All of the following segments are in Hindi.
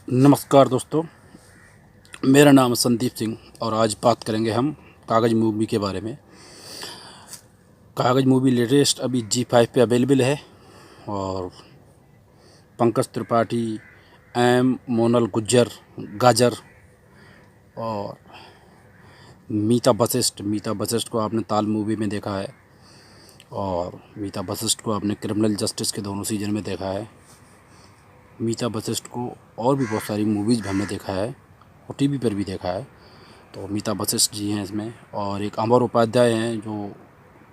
नमस्कार दोस्तों, मेरा नाम है संदीप सिंह और आज बात करेंगे हम कागज़ मूवी के बारे में। कागज़ मूवी लेटेस्ट अभी G5 पे अवेलेबल है और पंकज त्रिपाठी, मोनल गुज्जर, गाजर और मीता बसिस्ट को आपने ताल मूवी में देखा है और मीता बसिस्ट को आपने क्रिमिनल जस्टिस के दोनों सीजन में देखा है। मीता बसिस्ट को और भी बहुत सारी मूवीज़ हमने देखा है और टीवी पर भी देखा है। तो मीता बसिस्ट जी हैं इसमें, और एक अमर उपाध्याय हैं जो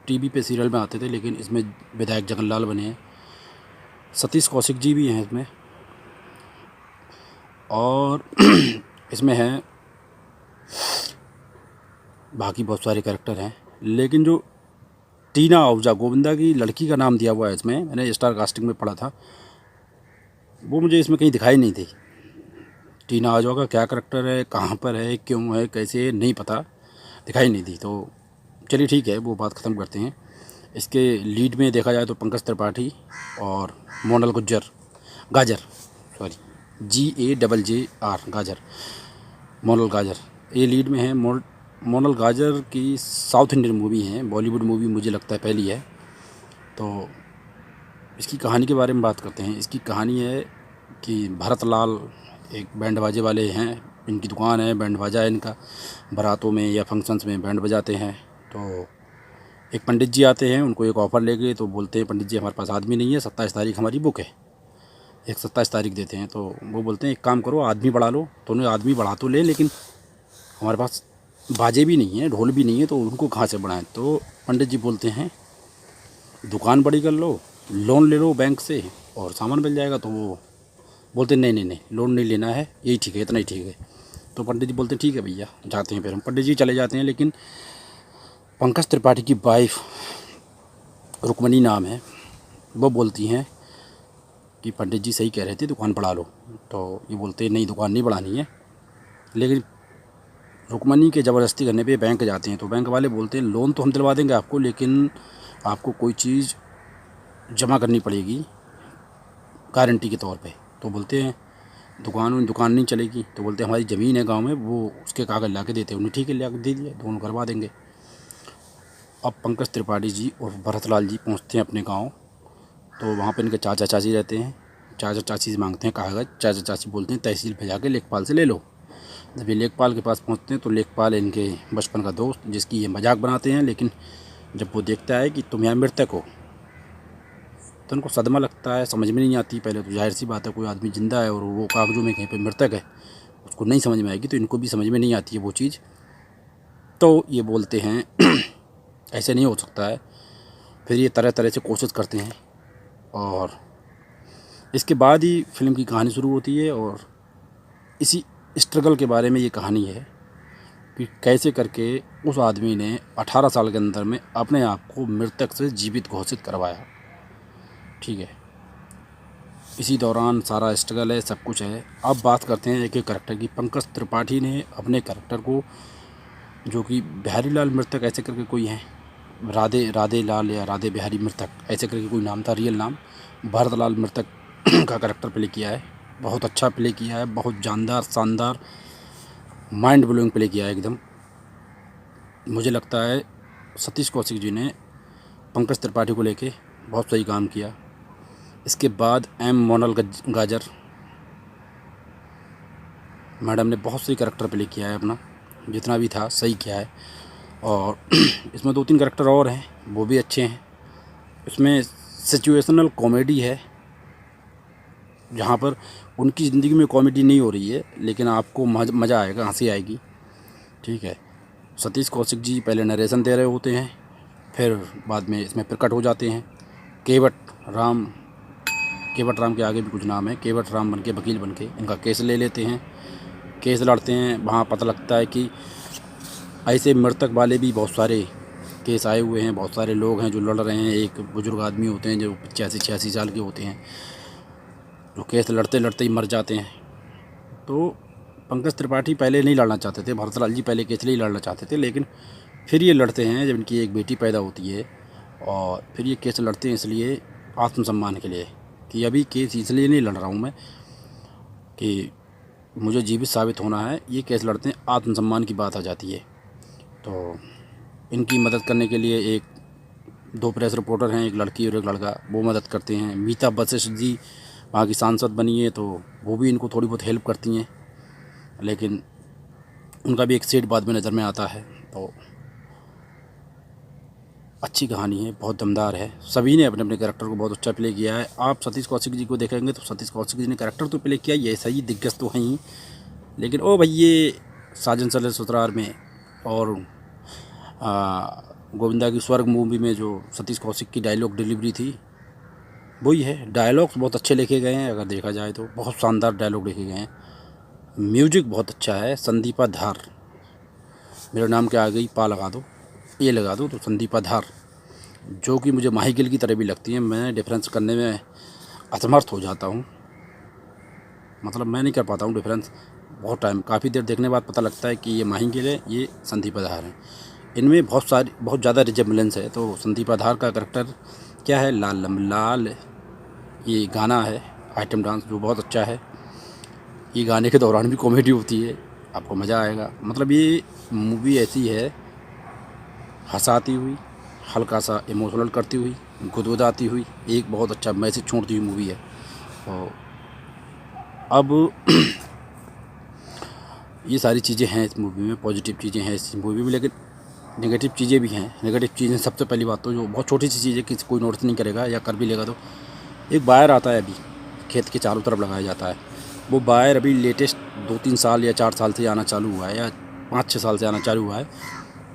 टीवी पे सीरियल में आते थे लेकिन इसमें विधायक जगनलाल बने हैं। सतीश कौशिक जी भी हैं इसमें और इसमें हैं बाकी बहुत सारे कैरेक्टर हैं, लेकिन जो टीना आहूजा गोविंदा की लड़की का नाम दिया हुआ है इसमें, मैंने स्टार कास्टिंग में पढ़ा था, वो मुझे इसमें कहीं दिखाई नहीं थी। टीना आहूजा का क्या कैरेक्टर है, कहाँ पर है, क्यों है, कैसे, नहीं पता, दिखाई नहीं दी। तो चलिए ठीक है, वो बात ख़त्म करते हैं। इसके लीड में देखा जाए तो पंकज त्रिपाठी और मोनल गुज्जर, गाजर, सॉरी GAJJR, गाजर, मोनल गाजर, ये लीड में है। मोनल गाजर की साउथ इंडियन मूवी है, बॉलीवुड मूवी मुझे लगता है पहली है। तो इसकी कहानी के बारे में बात करते हैं। इसकी कहानी है कि भरत लाल एक बैंड बाजे वाले हैं, इनकी दुकान है, बैंड बाजा है इनका, बारातों में या फंक्शंस में बैंड बजाते हैं। तो एक पंडित जी आते हैं, उनको एक ऑफ़र लेके, तो बोलते हैं पंडित जी हमारे पास आदमी नहीं है, 27 तारीख हमारी बुक है, एक 27 तारीख देते हैं। तो वो बोलते हैं एक काम करो, आदमी बढ़ा लो। तो उन्हें आदमी बढ़ा तो ले, लेकिन हमारे पास बाजे भी नहीं है, ढोल भी नहीं है, तो उनको कहाँ से बढ़ाएं। तो पंडित जी बोलते हैं दुकान बड़ी कर लो, लोन ले लो बैंक से और सामान मिल जाएगा। तो वो बोलते नहीं नहीं नहीं, लोन नहीं लेना है, यही ठीक है, इतना ही ठीक है। तो पंडित जी बोलते हैं ठीक है भैया, जाते हैं। फिर हम पंडित जी चले जाते हैं, लेकिन पंकज त्रिपाठी की वाइफ रुक्मणी नाम है, वो बोलती हैं कि पंडित जी सही कह रहे थे, दुकान बढ़ा लो। तो ये बोलते हैं नहीं, दुकान नहीं बढ़ानी है। लेकिन रुक्मणी के ज़बरदस्ती करने पे बैंक जाते हैं। तो बैंक वाले बोलते हैं लोन तो हम दिलवा देंगे आपको, लेकिन आपको कोई चीज़ जमा करनी पड़ेगी गारंटी के तौर पे। तो बोलते हैं दुकान नहीं चलेगी। तो बोलते हैं हमारी ज़मीन है गांव में, वो उसके कागज़ ला के देते हैं। उन्हें ठीक है, ला के दे दिया, दोनों करवा देंगे। अब पंकज त्रिपाठी जी और भरतलाल जी पहुंचते हैं अपने गांव। तो वहाँ पे इनके चाचा चाची रहते हैं। चाचा चाची से मांगते हैं कागज़। चाचा चाची बोलते हैं तहसील पे जाके लेखपाल से ले लो। जब ये लेखपाल के पास पहुँचते हैं तो लेखपाल इनके बचपन का दोस्त, जिसकी ये मजाक बनाते हैं, लेकिन जब वो देखता है कि तुम यहाँ मृतक हो तो उनको सदमा लगता है, समझ में नहीं आती। पहले तो जाहिर सी बात है, कोई आदमी ज़िंदा है और वो कागज़ों में कहीं पर मृतक है, उसको नहीं समझ में आएगी। तो इनको भी समझ में नहीं आती है वो चीज़। तो ये बोलते हैं ऐसे नहीं हो सकता है। फिर ये तरह तरह से कोशिश करते हैं और इसके बाद ही फिल्म की कहानी शुरू होती है। और इसी स्ट्रगल के बारे में ये कहानी है कि कैसे करके उस आदमी ने 18 साल के अंदर में अपने आप को मृतक से जीवित घोषित करवाया। ठीक है, इसी दौरान सारा स्ट्रगल है, सब कुछ है। अब बात करते हैं एक एक करेक्टर की। पंकज त्रिपाठी ने अपने करेक्टर को, जो कि बिहारी लाल मृतक ऐसे करके कोई है, राधे लाल या राधे बिहारी मृतक ऐसे करके कोई नाम था, रियल नाम, भरत लाल मृतक का करेक्टर प्ले किया है। बहुत अच्छा प्ले किया है, बहुत जानदार, शानदार, माइंड ब्लोइंग प्ले किया है एकदम। मुझे लगता है सतीश कौशिक जी ने पंकज त्रिपाठी को लेके बहुत सही काम किया। इसके बाद मोनल गाजर मैडम ने बहुत सही करेक्टर प्ले किया है, अपना जितना भी था सही किया है। और इसमें 2-3 करेक्टर और हैं, वो भी अच्छे हैं। इसमें सिचुएशनल कॉमेडी है, जहाँ पर उनकी ज़िंदगी में कॉमेडी नहीं हो रही है, लेकिन आपको मज़ा आएगा, हंसी आएगी। ठीक है, सतीश कौशिक जी पहले नरेशन दे रहे होते हैं, फिर बाद में इसमें प्रकट हो जाते हैं। केवट राम के आगे भी कुछ नाम है, केवट राम बन के, वकील बन के इनका केस ले लेते हैं, केस लड़ते हैं। वहाँ पता लगता है कि ऐसे मृतक वाले भी बहुत सारे केस आए हुए हैं, बहुत सारे लोग हैं जो लड़ रहे हैं। एक बुज़ुर्ग आदमी होते हैं जो 85-86 साल के होते हैं, जो केस लड़ते लड़ते ही मर जाते हैं। तो पंकज त्रिपाठी पहले नहीं लड़ना चाहते थे, भरतलाल जी पहले केस नहीं लड़ना चाहते थे, लेकिन फिर ये लड़ते हैं जब इनकी एक बेटी पैदा होती है। और फिर ये केस लड़ते हैं इसलिए, आत्मसम्मान के लिए, कि अभी केस इसलिए नहीं लड़ रहा हूँ मैं कि मुझे जीवित साबित होना है, ये केस लड़ते हैं, आत्मसम्मान की बात आ जाती है। तो इनकी मदद करने के लिए एक 2 प्रेस रिपोर्टर हैं, एक लड़की और एक लड़का, वो मदद करते हैं। मीता वशिष्ठ जी वहाँ की सांसद बनी है, तो वो भी इनको थोड़ी बहुत हेल्प करती हैं, लेकिन उनका भी एक सेट बाद में नज़र में आता है। तो अच्छी कहानी है, बहुत दमदार है। सभी ने अपने अपने कैरेक्टर को बहुत अच्छा प्ले किया है। आप सतीश कौशिक जी को देखेंगे तो सतीश कौशिक जी ने कैरेक्टर तो प्ले किया, ये सही दिग्गज तो हैं ही, लेकिन ओ भाई ये साजन चले ससुराल में और गोविंदा की स्वर्ग मूवी में जो सतीश कौशिक की डायलॉग डिलीवरी थी, वही है। डायलॉग्स बहुत अच्छे लिखे गए हैं, अगर देखा जाए तो बहुत शानदार डायलॉग लिखे गए हैं। म्यूजिक बहुत अच्छा है। संदीपा धार, मेरे नाम के आ गई पा लगा दो, ये लगा दो, तो संदीपा धार जो कि मुझे माही गिल की तरह भी लगती है। मैं डिफरेंस करने में असमर्थ हो जाता हूँ, मतलब मैं नहीं कर पाता हूँ डिफरेंस। बहुत टाइम, काफ़ी देर देखने के बाद पता लगता है कि ये माही गिल है, ये संदीपा धार है। इनमें बहुत ज़्यादा रिजेम्बलेंस है। तो संदीपा धार का करैक्टर क्या है, लाल लम लाल, ये गाना है आइटम डांस जो बहुत अच्छा है। ये गाने के दौरान भी कॉमेडी होती है, आपको मज़ा आएगा। मतलब ये मूवी ऐसी है, हंसाती हुई, हल्का सा इमोशनल करती हुई, गुदगुदाती हुई, एक बहुत अच्छा मैसेज छोड़ती हुई मूवी है। और अब ये सारी चीज़ें हैं इस मूवी में, पॉजिटिव चीज़ें हैं इस मूवी में, लेकिन नेगेटिव चीज़ें भी हैं। नेगेटिव चीज़ें सबसे पहली बात तो जो बहुत छोटी सी चीज़ है कि कोई नोटिस नहीं करेगा, या कर भी लेगा तो एक वायर आता है, अभी खेत के चारों तरफ लगाया जाता है। वो वायर अभी लेटेस्ट 2-3 साल या 4 साल से आना चालू हुआ है, या 5-6 साल से आना चालू हुआ है।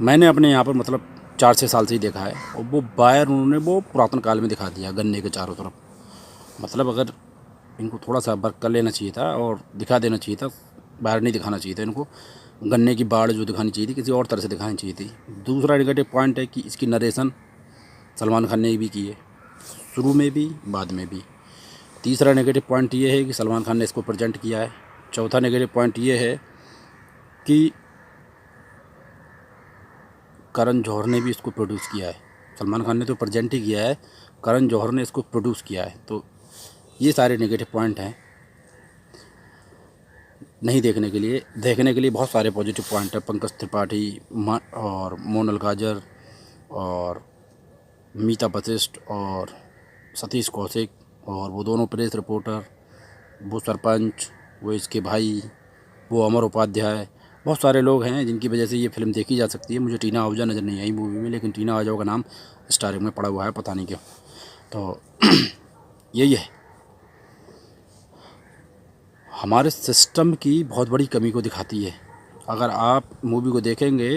मैंने अपने यहाँ पर मतलब 4-6 साल से ही देखा है। और वो वायर उन्होंने वो पुरातन काल में दिखा दिया, गन्ने के चारों तरफ। मतलब अगर इनको थोड़ा सा वर्क कर लेना चाहिए था और दिखा देना चाहिए था, वायर नहीं दिखाना चाहिए था इनको। गन्ने की बाढ़ जो दिखानी चाहिए थी, किसी और तरह से दिखानी चाहिए थी। दूसरा नेगेटिव पॉइंट है कि इसकी नरेशन सलमान खान ने भी की है, शुरू में भी बाद में भी। तीसरा नेगेटिव पॉइंट ये है कि सलमान खान ने इसको प्रेजेंट किया है। चौथा नेगेटिव पॉइंट ये है कि करण जौहर ने भी इसको प्रोड्यूस किया है। सलमान खान ने तो प्रेजेंट ही किया है, करण जौहर ने इसको प्रोड्यूस किया है। तो ये सारे नेगेटिव पॉइंट हैं। नहीं देखने के लिए, देखने के लिए बहुत सारे पॉजिटिव पॉइंट हैं। पंकज त्रिपाठी और मोनल गाजर और मीता वशिष्ठ और सतीश कौशिक और वो दोनों प्रेस रिपोर्टर, वो सरपंच, वो इसके भाई, वो अमर उपाध्याय, बहुत सारे लोग हैं जिनकी वजह से ये फिल्म देखी जा सकती है। मुझे टीना आहूजा नज़र नहीं आई मूवी में, लेकिन टीना आहूजा का नाम स्टारिंग में पड़ा हुआ है, पता नहीं क्यों। तो यही है, हमारे सिस्टम की बहुत बड़ी कमी को दिखाती है। अगर आप मूवी को देखेंगे,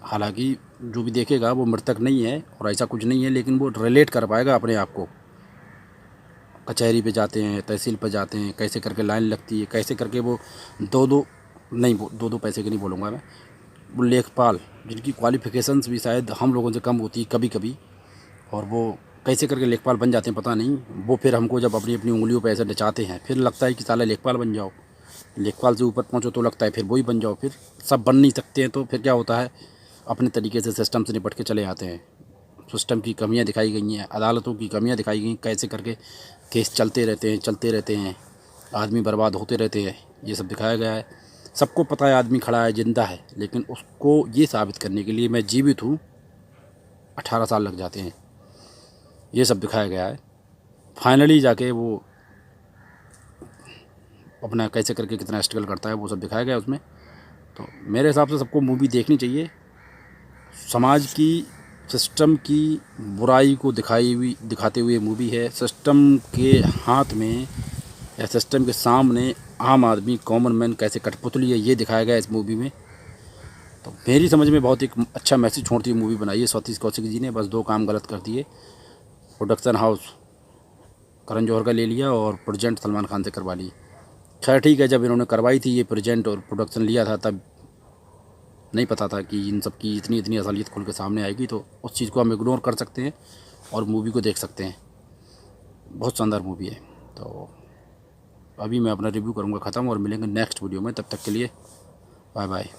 हालांकि जो भी देखेगा वो मृतक नहीं है और ऐसा कुछ नहीं है, लेकिन वो रिलेट कर पाएगा अपने आप को। कचहरी पे जाते हैं, तहसील पे जाते हैं, कैसे करके लाइन लगती है, कैसे करके वो दो पैसे के नहीं बोलूँगा मैं, वो लेखपाल जिनकी क्वालिफ़िकेशंस भी शायद हम लोगों से कम होती है कभी कभी, और वो कैसे करके लेखपाल बन जाते हैं पता नहीं। वो फिर हमको जब अपनी अपनी उंगलियों पे ऐसे नचाते हैं, फिर लगता है कि साला लेखपाल बन जाओ। लेखपाल से ऊपर पहुँचो तो लगता है फिर वही बन जाओ। फिर सब बन नहीं सकते हैं, तो फिर क्या होता है, अपने तरीके से सिस्टम से निपट के चले आते हैं। सिस्टम की कमियां दिखाई गई हैं, अदालतों की कमियां दिखाई गई, कैसे करके केस चलते रहते हैं, आदमी बर्बाद होते रहते हैं, ये सब दिखाया गया है। सबको पता है आदमी खड़ा है, ज़िंदा है, लेकिन उसको ये साबित करने के लिए मैं जीवित हूँ 18 साल लग जाते हैं, ये सब दिखाया गया है। फाइनली जाके वो अपना कैसे करके कितना स्ट्रगल करता है, वो सब दिखाया गया है उसमें। तो मेरे हिसाब से सबको मूवी देखनी चाहिए। समाज की, सिस्टम की बुराई को दिखाते हुए मूवी है। सिस्टम के हाथ में या सिस्टम के सामने आम आदमी, कॉमन मैन कैसे कठपुतली है, ये दिखाया गया इस मूवी में। तो मेरी समझ में बहुत एक अच्छा मैसेज छोड़ती हुई मूवी बनाई है सतीश कौशिक जी ने। बस 2 काम गलत कर दिए, प्रोडक्शन हाउस करण जौहर का ले लिया और प्रेजेंट सलमान खान से करवा ली। खैर ठीक है, जब इन्होंने करवाई थी ये प्रेजेंट और प्रोडक्शन लिया था, तब नहीं पता था कि इन सब की इतनी असलियत खुल के सामने आएगी। तो उस चीज़ को हम इग्नोर कर सकते हैं और मूवी को देख सकते हैं। बहुत शानदार मूवी है। तो अभी मैं अपना रिव्यू करूँगा ख़त्म, और मिलेंगे नेक्स्ट वीडियो में। तब तक के लिए बाय बाय।